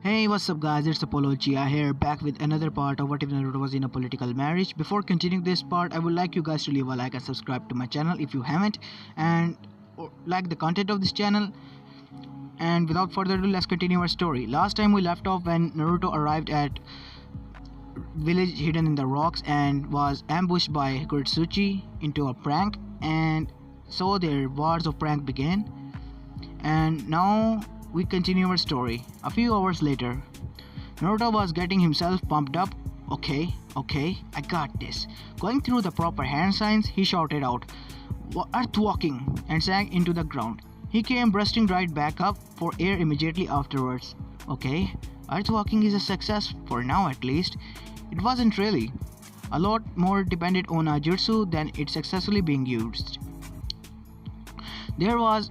Hey, what's up guys, it's Apologia here, back with another part of What If Naruto Was in a Political Marriage. Before continuing this part, I would like you guys to leave a like and subscribe to my channel if you haven't, and like the content of this channel. And without further ado, let's continue our story. Last time we left off when Naruto arrived at village hidden in the rocks and was ambushed by Kuretsuchi into a prank, and so their wars of prank began. And now we continue our story. A few hours later, Naruto was getting himself pumped up. Okay, I got this. Going through the proper hand signs, he shouted out, "Earth walking," and sank into the ground. He came bursting right back up for air immediately afterwards. Okay, Earth walking is a success for now at least. It wasn't really. A lot more depended on a jutsu than it successfully being used. There was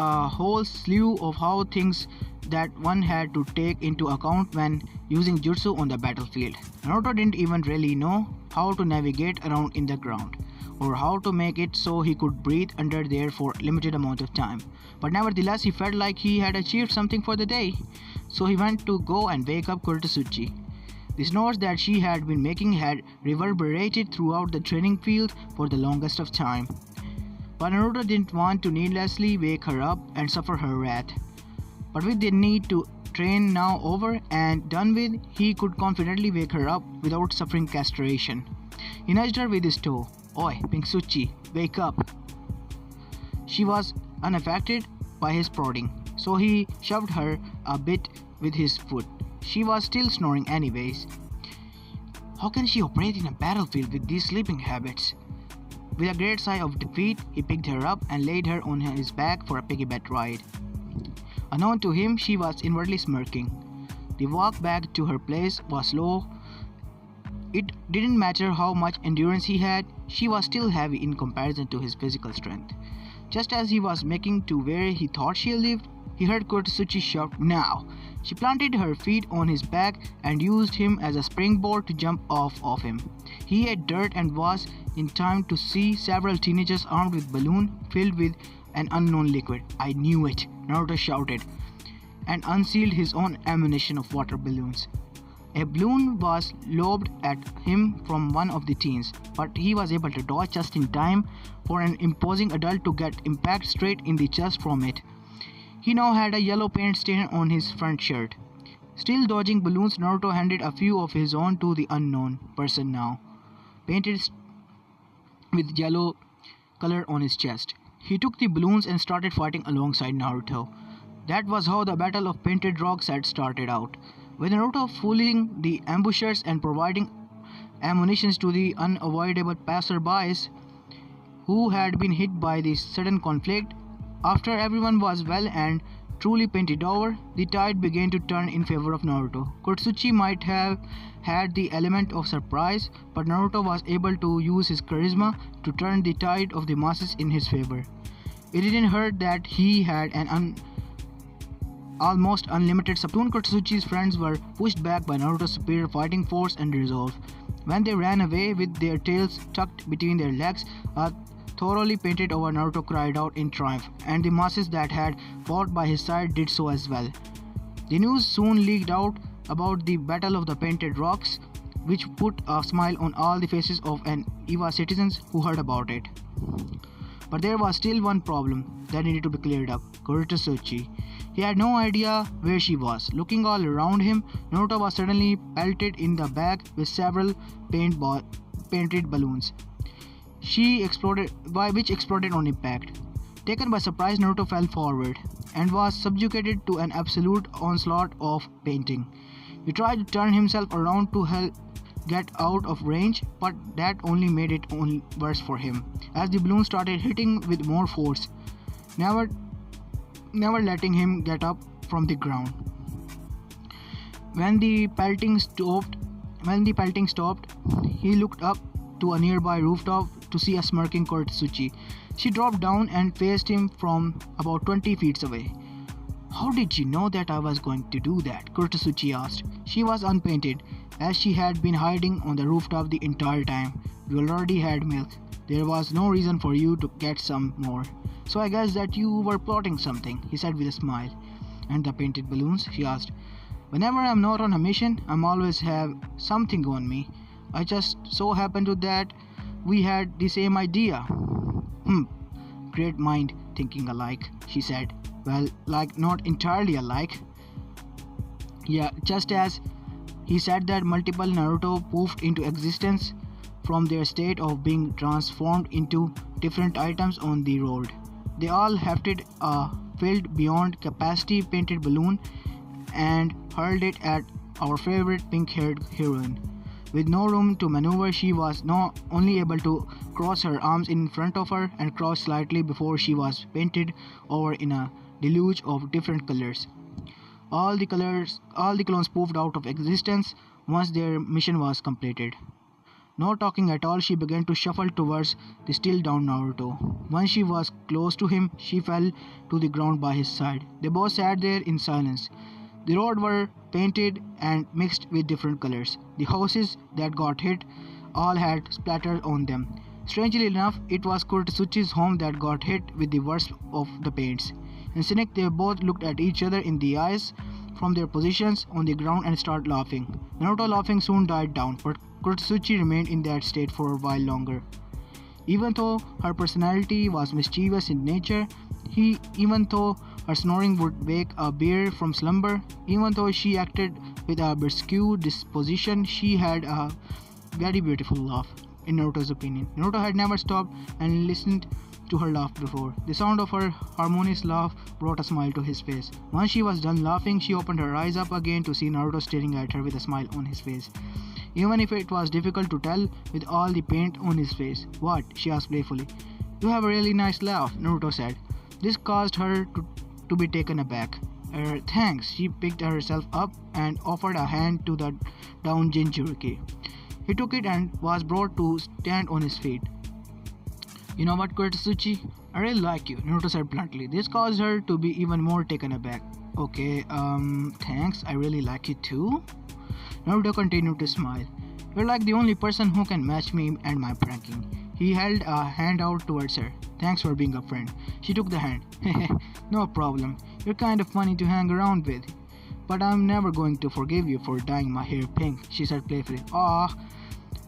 a whole slew of how things that one had to take into account when using jutsu on the battlefield. Naruto didn't even really know how to navigate around in the ground, or how to make it so he could breathe under there for a limited amount of time. But nevertheless, he felt like he had achieved something for the day, so he went to go and wake up Kuretsuchi. The snores that she had been making had reverberated throughout the training field for the longest of time. But Naruto didn't want to needlessly wake her up and suffer her wrath. But with the need to train now over and done with, he could confidently wake her up without suffering castration. He nudged her with his toe. "Oi, Pinksuchi, wake up." She was unaffected by his prodding, so he shoved her a bit with his foot. She was still snoring anyways. How can she operate in a battlefield with these sleeping habits? With a great sigh of defeat, he picked her up and laid her on his back for a piggyback ride. Unknown to him, she was inwardly smirking. The walk back to her place was slow. It didn't matter how much endurance he had, she was still heavy in comparison to his physical strength. Just as he was making to where he thought she lived, he heard Kuretsuchi shout, "Now!" She planted her feet on his back and used him as a springboard to jump off of him. He ate dirt and was in time to see several teenagers armed with balloons filled with an unknown liquid. "I knew it," Naruto shouted, and unsealed his own ammunition of water balloons. A balloon was lobbed at him from one of the teens, but he was able to dodge just in time for an imposing adult to get impact straight in the chest from it. He now had a yellow paint stain on his front shirt. Still dodging balloons, Naruto handed a few of his own to the unknown person now, painted with yellow color on his chest. He took the balloons and started fighting alongside Naruto. That was how the Battle of Painted Rocks had started out, with Naruto fooling the ambushers and providing ammunition to the unavoidable passerbys who had been hit by the sudden conflict. After everyone was well and truly painted over, the tide began to turn in favor of Naruto. Kuretsuchi might have had the element of surprise, but Naruto was able to use his charisma to turn the tide of the masses in his favor. It didn't hurt that he had an almost unlimited supply. Soon Kuretsuchi's friends were pushed back by Naruto's superior fighting force and resolve. When they ran away with their tails tucked between their legs, a thoroughly painted over Naruto cried out in triumph, and the masses that had fought by his side did so as well. The news soon leaked out about the Battle of the Painted Rocks, which put a smile on all the faces of an Eva citizens who heard about it. But there was still one problem that needed to be cleared up: Kuretsuchi. He had no idea where she was. Looking all around him, Naruto was suddenly pelted in the back with several painted balloons. Which exploded on impact. Taken by surprise, Naruto fell forward and was subjugated to an absolute onslaught of painting. He tried to turn himself around to get out of range, but that only made it worse for him, as the balloon started hitting with more force, never letting him get up from the ground. When the pelting stopped, he looked up to a nearby rooftop to see a smirking Kuretsuchi. She dropped down and faced him from about 20 feet away. "How did you know that I was going to do that?" Kuretsuchi asked. She was unpainted, as she had been hiding on the rooftop the entire time. "You already had milk. There was no reason for you to get some more. So I guess that you were plotting something," he said with a smile. "And the painted balloons?" she asked. Whenever I'm not on a mission, I'm always have something on me. I just so happened to that we had the same idea. Hmm, great mind thinking alike, she said. Well, like not entirely alike. Yeah, just as he said that multiple Naruto poofed into existence from their state of being transformed into different items on the road. They all hefted a filled beyond capacity painted balloon and hurled it at our favorite pink-haired heroine. With no room to maneuver, she was not only able to cross her arms in front of her and crouch slightly before she was painted over in a deluge of different colors. All the clones poofed out of existence once their mission was completed. Not talking at all, she began to shuffle towards the still down Naruto. Once she was close to him, she fell to the ground by his side. They both sat there in silence. The roads were painted and mixed with different colors. The houses that got hit all had splatters on them. Strangely enough, it was Kurtsuchi's home that got hit with the worst of the paints. In cynic, they both looked at each other in the eyes from their positions on the ground and started laughing. Naruto laughing soon died down, but Kurtsuchi remained in that state for a while longer. Even though her personality was mischievous in nature, even though her snoring would wake a bear from slumber, even though she acted with a brusque disposition, she had a very beautiful laugh, in Naruto's opinion. Naruto had never stopped and listened to her laugh before. The sound of her harmonious laugh brought a smile to his face. Once she was done laughing, she opened her eyes up again to see Naruto staring at her with a smile on his face, even if it was difficult to tell with all the paint on his face. "What?" she asked playfully. "You have a really nice laugh," Naruto said. This caused her to be taken aback. Thanks." She picked herself up and offered a hand to the down Jinchuriki. He took it and was brought to stand on his feet. "You know what, Kurtsuchi? I really like you," Naruto said bluntly. This caused her to be even more taken aback. "Okay, thanks. I really like you too." Naruto continued to smile. "You're like the only person who can match me and my pranking." He held a hand out towards her. "Thanks for being a friend." She took the hand. "Hehe, no problem. You're kind of funny to hang around with. But I'm never going to forgive you for dyeing my hair pink," she said playfully. "Aw,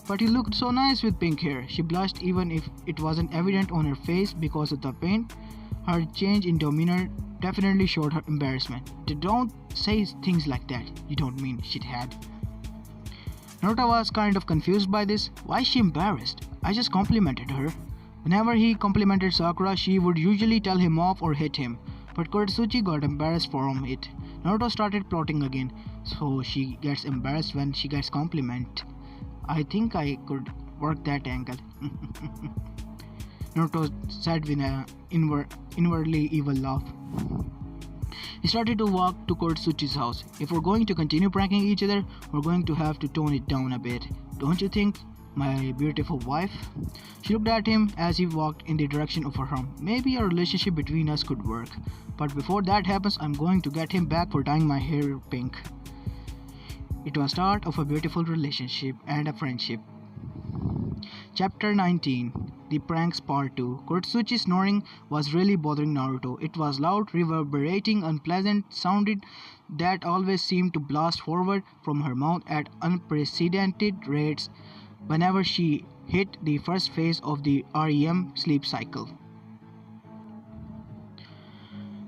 but you looked so nice with pink hair." She blushed even if it wasn't evident on her face because of the paint. Her change in demeanor definitely showed her embarrassment. "Don't say things like that. You don't mean," she had. Naruto was kind of confused by this. Why is she embarrassed? I just complimented her. Whenever he complimented Sakura, she would usually tell him off or hit him, but Kurtsuchi got embarrassed from it. Naruto started plotting again, so she gets embarrassed when she gets compliment. I think I could work that angle. Naruto said with an inwardly evil laugh. He started to walk to Kurtsuchi's house. "If we're going to continue pranking each other, we're going to have to tone it down a bit. Don't you think, my beautiful wife?" She looked at him as he walked in the direction of her home. "Maybe a relationship between us could work. But before that happens, I'm going to get him back for dyeing my hair pink." It was start of a beautiful relationship and a friendship. Chapter 19. The Pranks Part 2. Kurtsuchi's snoring was really bothering Naruto. It was loud, reverberating, unpleasant, sounded that always seemed to blast forward from her mouth at unprecedented rates whenever she hit the first phase of the REM sleep cycle.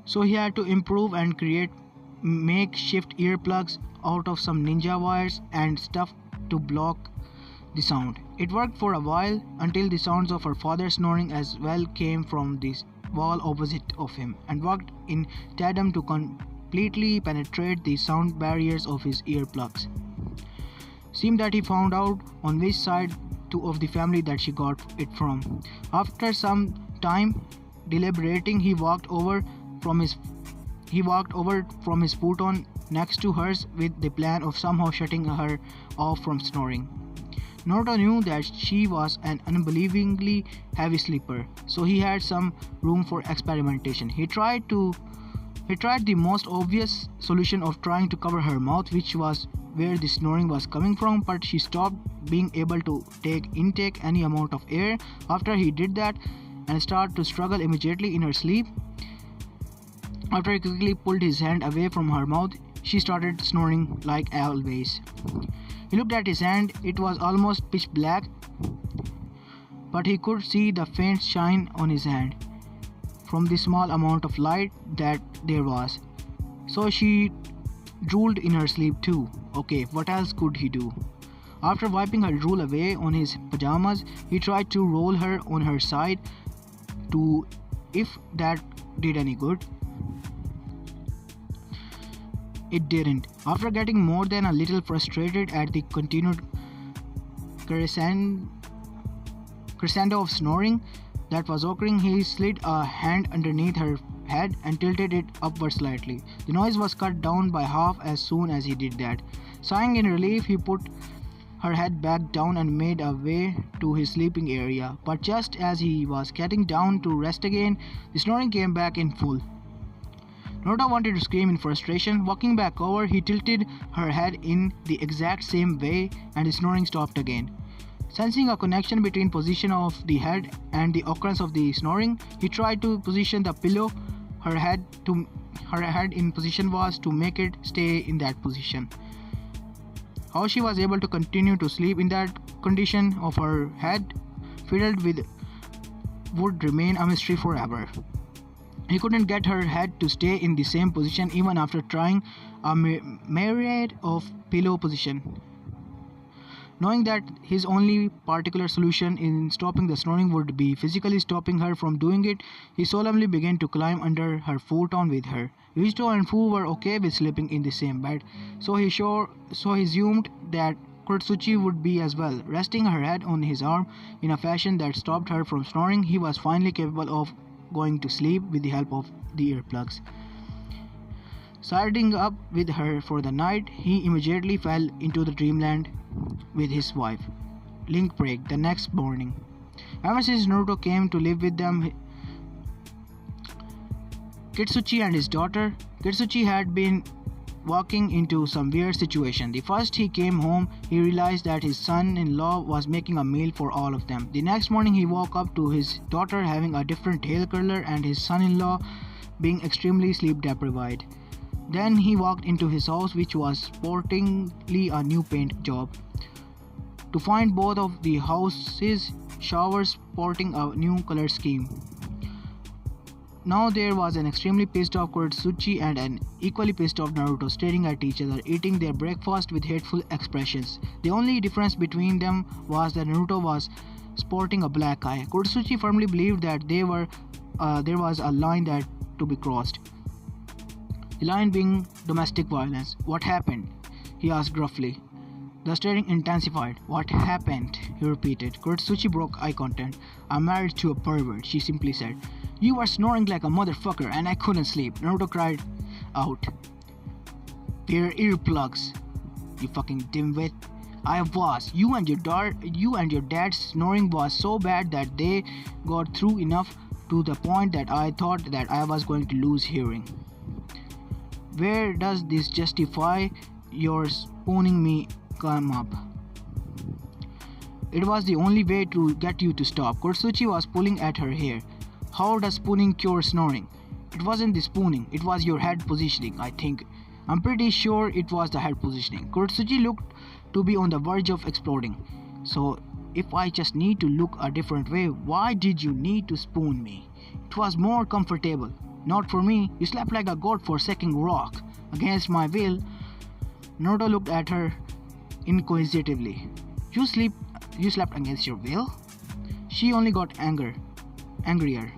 So he had to improve and create makeshift earplugs out of some ninja wires and stuff to block the sound. It worked for a while until the sounds of her father snoring as well came from the wall opposite of him and worked in tandem to completely penetrate the sound barriers of his earplugs. Seemed that he found out on which side of the family that she got it from. After some time deliberating, he walked over from his futon next to hers with the plan of somehow shutting her off from snoring. Naruto knew that she was an unbelievingly heavy sleeper, so he had some room for experimentation. He tried the most obvious solution of trying to cover her mouth, which was where the snoring was coming from, but she stopped being able to intake any amount of air after he did that and started to struggle immediately in her sleep. After he quickly pulled his hand away from her mouth, she started snoring like always. He looked at his hand. It was almost pitch black, but he could see the faint shine on his hand from the small amount of light that there was. So she drooled in her sleep too. Okay, what else could he do? After wiping her drool away on his pajamas, he tried to roll her on her side to if that did any good. It didn't. After getting more than a little frustrated at the continued crescendo of snoring that was occurring, he slid a hand underneath her head and tilted it upward slightly. The noise was cut down by half as soon as he did that. Sighing in relief, he put her head back down and made a way to his sleeping area. But just as he was getting down to rest again, the snoring came back in full. Naruto wanted to scream in frustration. Walking back over, he tilted her head in the exact same way and the snoring stopped again. Sensing a connection between position of the head and the occurrence of the snoring, he tried to position the pillow her head in position was to make it stay in that position. How she was able to continue to sleep in that condition of her head filled with would remain a mystery forever. He couldn't get her head to stay in the same position even after trying a myriad of pillow positions. Knowing that his only particular solution in stopping the snoring would be physically stopping her from doing it, he solemnly began to climb under her futon with her. Yuito and Fu were okay with sleeping in the same bed, so he assumed that Kurotsuchi would be as well. Resting her head on his arm in a fashion that stopped her from snoring, he was finally capable of going to sleep with the help of the earplugs. Siding up with her for the night, he immediately fell into the dreamland with his wife. Link break the next morning. Ever since Naruto came to live with them, Kitsuchi and his daughter, Kitsuchi had been walking into some weird situation. The first he came home, he realized that his son-in-law was making a meal for all of them. The next morning he woke up to his daughter having a different tail curler and his son-in-law being extremely sleep deprived. Then he walked into his house, which was sportingly a new paint job, to find both of the house's showers sporting a new color scheme. Now there was an extremely pissed off Kurotsuchi and an equally pissed off Naruto staring at each other, eating their breakfast with hateful expressions. The only difference between them was that Naruto was sporting a black eye. Kurotsuchi firmly believed that there was a line that to be crossed. The line being domestic violence. What happened? He asked gruffly. The staring intensified. What happened? He repeated. Kurotsuchi broke eye contact. I'm married to a pervert, she simply said. You were snoring like a motherfucker and I couldn't sleep, Naruto cried out. Wear earplugs, you fucking dimwit. I was. You and your dad's snoring was so bad that they got through enough to the point that I thought that I was going to lose hearing. Where does this justify your spooning me come up? It was the only way to get you to stop. Kurotsuchi was pulling at her hair. How does spooning cure snoring? It wasn't the spooning, it was your head positioning, I think. I'm pretty sure it was the head positioning. Kurotsuchi looked to be on the verge of exploding. So, if I just need to look a different way, why did you need to spoon me? It was more comfortable. Not for me. You slept like a godforsaken rock. Against my will. Naruto looked at her inquisitively. You slept against your will? She only got angrier.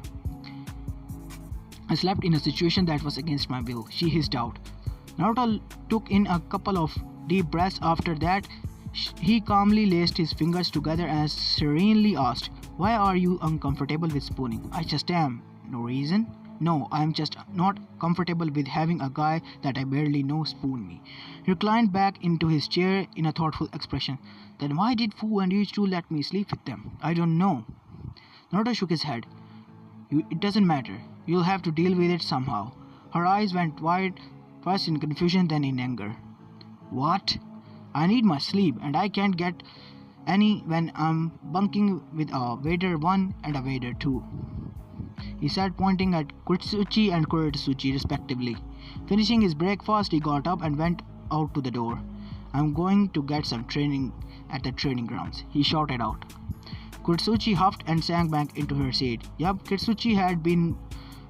I slept in a situation that was against my will, she hissed out. Naruto took in a couple of deep breaths. After that, he calmly laced his fingers together and serenely asked, Why are you uncomfortable with spooning? I just am. No reason? No, I'm just not comfortable with having a guy that I barely know spoon me. He reclined back into his chair in a thoughtful expression. Then why did Fu and you two let me sleep with them? I don't know. Naruto shook his head. It doesn't matter. You'll have to deal with it somehow. Her eyes went wide, first in confusion, then in anger. What? I need my sleep, and I can't get any when I'm bunking with a Vader 1 and a Vader 2. He said, pointing at Kurotsuchi and Kurotsuchi respectively. Finishing his breakfast, he got up and went out to the door. I'm going to get some training at the training grounds, he shouted out. Kitsuchi huffed and sank back into her seat. Yup, Kitsuchi had been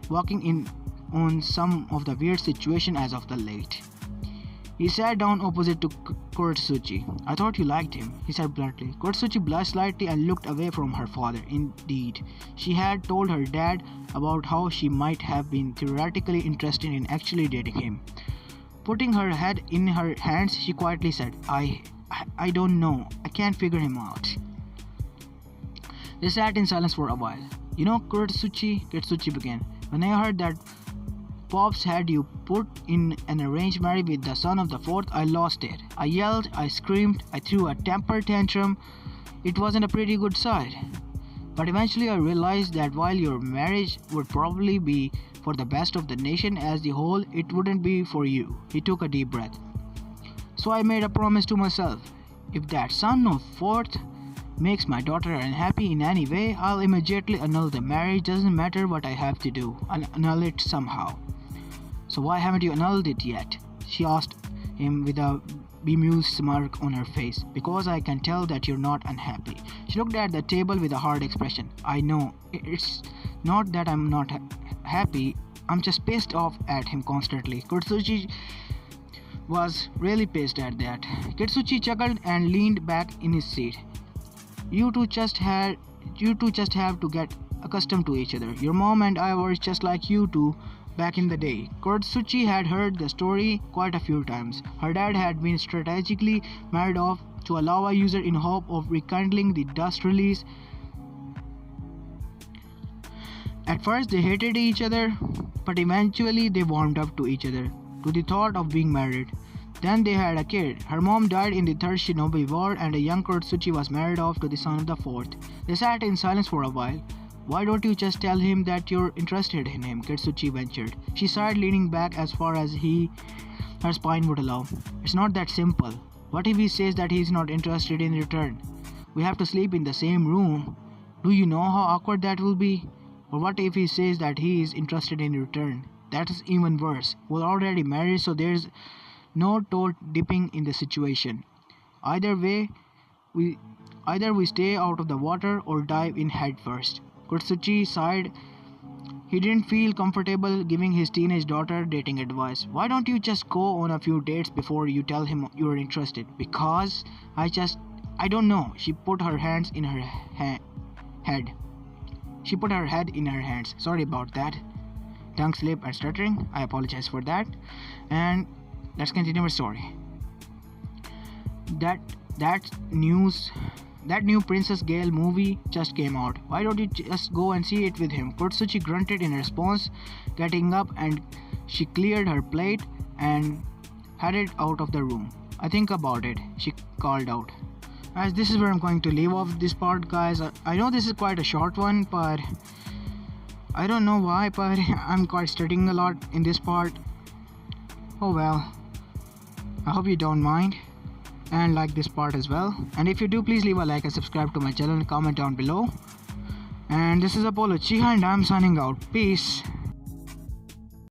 walking in on some of the weird situation as of the late. He sat down opposite to Kitsuchi. I thought you liked him, he said bluntly. Kitsuchi blushed slightly and looked away from her father. Indeed, she had told her dad about how she might have been theoretically interested in actually dating him. Putting her head in her hands, she quietly said, I don't know. I can't figure him out. They sat in silence for a while. You know, Kitsuchi began. When I heard that Pops had you put in an arranged marriage with the son of the fourth, I lost it. I yelled, I screamed, I threw a temper tantrum. It wasn't a pretty good sight. But eventually I realized that while your marriage would probably be for the best of the nation as the whole, it wouldn't be for you. He took a deep breath. So I made a promise to myself. If that son of fourth makes my daughter unhappy in any way, I'll immediately annul the marriage. Doesn't matter what I have to do. I'll annul it somehow. So why haven't you annulled it yet? She asked him with a bemused smirk on her face. Because I can tell that you're not unhappy. She looked at the table with a hard expression. I know. It's not that I'm not happy. I'm just pissed off at him constantly. Kitsuchi was really pissed at that. Kitsuchi chuckled and leaned back in his seat. You two just have to get accustomed to each other. Your mom and I were just like you two back in the day. Kitsuchi had heard the story quite a few times. Her dad had been strategically married off to a lava user in hope of rekindling the dust release. At first they hated each other, but eventually they warmed up to each other, to the thought of being married. Then they had a kid. Her mom died in the Third Shinobi War and a young Kitsuchi was married off to the son of the fourth. They sat in silence for a while. Why don't you just tell him that you're interested in him? Kitsuchi ventured. She sighed, leaning back as far as her spine would allow. It's not that simple. What if he says that he's not interested in return? We have to sleep in the same room. Do you know how awkward that will be? Or what if he says that he is interested in return? That's even worse. We're already married, so there's no toe dipping in the situation. Either we stay out of the water or dive in head first. Kitsuchi sighed. He didn't feel comfortable giving his teenage daughter dating advice. Why don't you just go on a few dates before you tell him you're interested? Because I don't know. She put her hands in her head. She put her head in her hands. Sorry about that. Tongue slip and stuttering. I apologize for that. And let's continue our story. That new Princess Gale movie just came out. Why don't you just go and see it with him? Kitsuchi grunted in response, getting up, and she cleared her plate and headed out of the room. I think about it, she called out. As this is where I'm going to leave off this part, guys. I know this is quite a short one, but I don't know why, but I'm quite studying a lot in this part. Oh well, I hope you don't mind and like this part as well. And if you do, please leave a like and subscribe to my channel and comment down below. And this is Apollo Chiha and I'm signing out. Peace.